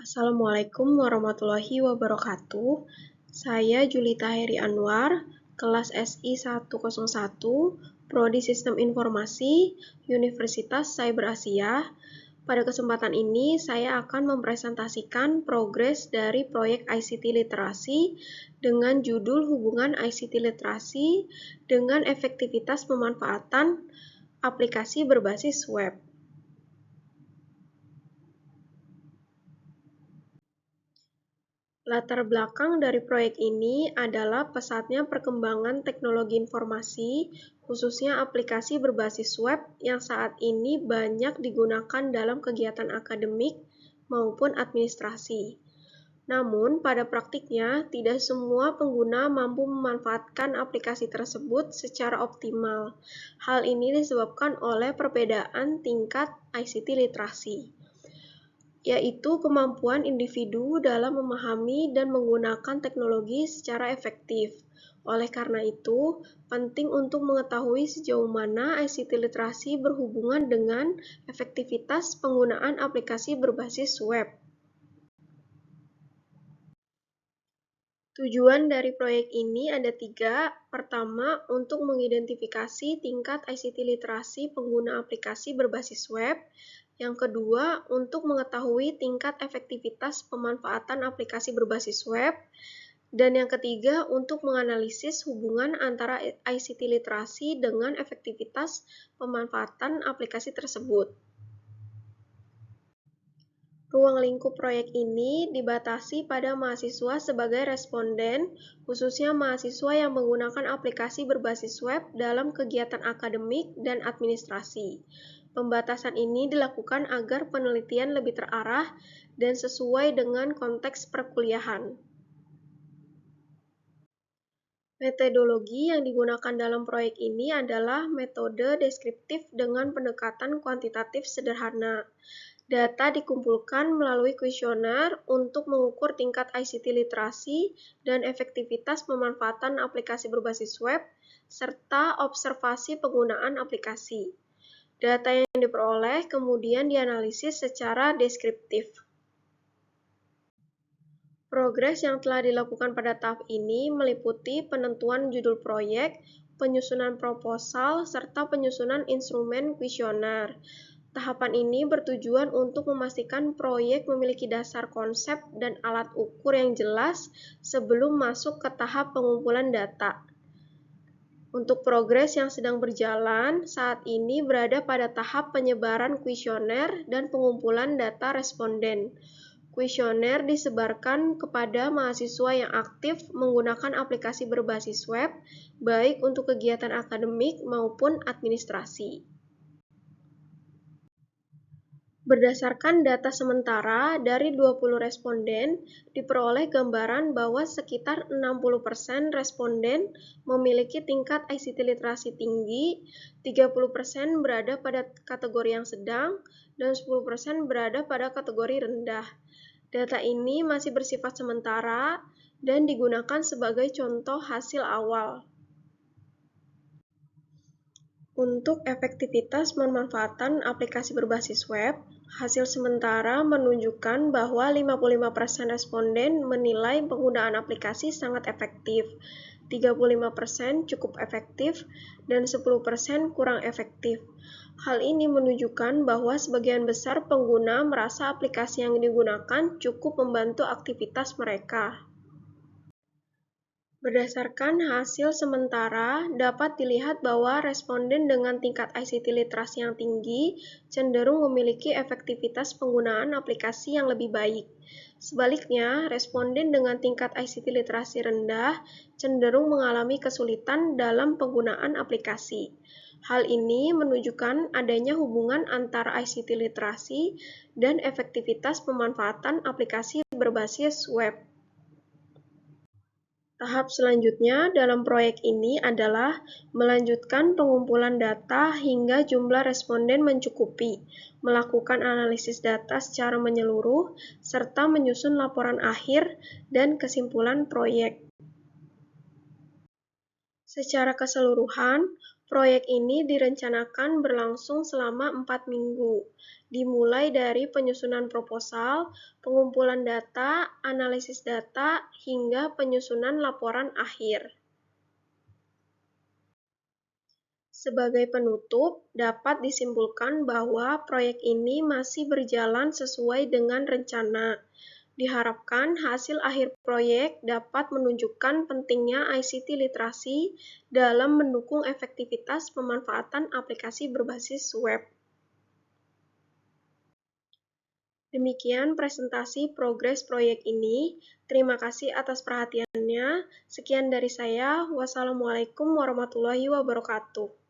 Assalamualaikum warahmatullahi wabarakatuh. Saya Julita Heri Anwar, kelas SI 101, Prodi Sistem Informasi, Universitas Cyber Asia. Pada kesempatan ini, saya akan mempresentasikan progres dari proyek ICT Literasi dengan judul Hubungan ICT Literasi dengan Efektivitas Pemanfaatan Aplikasi Berbasis Web. Latar belakang dari proyek ini adalah pesatnya perkembangan teknologi informasi, khususnya aplikasi berbasis web yang saat ini banyak digunakan dalam kegiatan akademik maupun administrasi. Namun, pada praktiknya, tidak semua pengguna mampu memanfaatkan aplikasi tersebut secara optimal. Hal ini disebabkan oleh perbedaan tingkat ICT literasi, yaitu kemampuan individu dalam memahami dan menggunakan teknologi secara efektif. Oleh karena itu, penting untuk mengetahui sejauh mana ICT literasi berhubungan dengan efektivitas penggunaan aplikasi berbasis web. Tujuan dari proyek ini ada 3. Pertama, untuk mengidentifikasi tingkat ICT literasi pengguna aplikasi berbasis web. Yang kedua, untuk mengetahui tingkat efektivitas pemanfaatan aplikasi berbasis web. Dan yang ketiga, untuk menganalisis hubungan antara ICT literasi dengan efektivitas pemanfaatan aplikasi tersebut. Ruang lingkup proyek ini dibatasi pada mahasiswa sebagai responden, khususnya mahasiswa yang menggunakan aplikasi berbasis web dalam kegiatan akademik dan administrasi. Pembatasan ini dilakukan agar penelitian lebih terarah dan sesuai dengan konteks perkuliahan. Metodologi yang digunakan dalam proyek ini adalah metode deskriptif dengan pendekatan kuantitatif sederhana. Data dikumpulkan melalui kuesioner untuk mengukur tingkat ICT literasi dan efektivitas pemanfaatan aplikasi berbasis web, serta observasi penggunaan aplikasi. Data yang diperoleh kemudian dianalisis secara deskriptif. Progres yang telah dilakukan pada tahap ini meliputi penentuan judul proyek, penyusunan proposal, serta penyusunan instrumen kuesioner. Tahapan ini bertujuan untuk memastikan proyek memiliki dasar konsep dan alat ukur yang jelas sebelum masuk ke tahap pengumpulan data. Untuk progres yang sedang berjalan, saat ini berada pada tahap penyebaran kuesioner dan pengumpulan data responden. Kuesioner disebarkan kepada mahasiswa yang aktif menggunakan aplikasi berbasis web, baik untuk kegiatan akademik maupun administrasi. Berdasarkan data sementara dari 20 responden, diperoleh gambaran bahwa sekitar 60% responden memiliki tingkat ICT literasi tinggi, 30% berada pada kategori yang sedang, dan 10% berada pada kategori rendah. Data ini masih bersifat sementara dan digunakan sebagai contoh hasil awal. Untuk efektivitas pemanfaatan aplikasi berbasis web, hasil sementara menunjukkan bahwa 55% responden menilai penggunaan aplikasi sangat efektif, 35% cukup efektif, dan 10% kurang efektif. Hal ini menunjukkan bahwa sebagian besar pengguna merasa aplikasi yang digunakan cukup membantu aktivitas mereka. Berdasarkan hasil sementara, dapat dilihat bahwa responden dengan tingkat ICT literasi yang tinggi cenderung memiliki efektivitas penggunaan aplikasi yang lebih baik. Sebaliknya, responden dengan tingkat ICT literasi rendah cenderung mengalami kesulitan dalam penggunaan aplikasi. Hal ini menunjukkan adanya hubungan antara ICT literasi dan efektivitas pemanfaatan aplikasi berbasis web. Tahap selanjutnya dalam proyek ini adalah melanjutkan pengumpulan data hingga jumlah responden mencukupi, melakukan analisis data secara menyeluruh, serta menyusun laporan akhir dan kesimpulan proyek. Secara keseluruhan, proyek ini direncanakan berlangsung selama 4 minggu. dimulai dari penyusunan proposal, pengumpulan data, analisis data, hingga penyusunan laporan akhir. Sebagai penutup, dapat disimpulkan bahwa proyek ini masih berjalan sesuai dengan rencana. Diharapkan hasil akhir proyek dapat menunjukkan pentingnya ICT literasi dalam mendukung efektivitas pemanfaatan aplikasi berbasis web. Demikian presentasi progres proyek ini. Terima kasih atas perhatiannya. Sekian dari saya. Wassalamualaikum warahmatullahi wabarakatuh.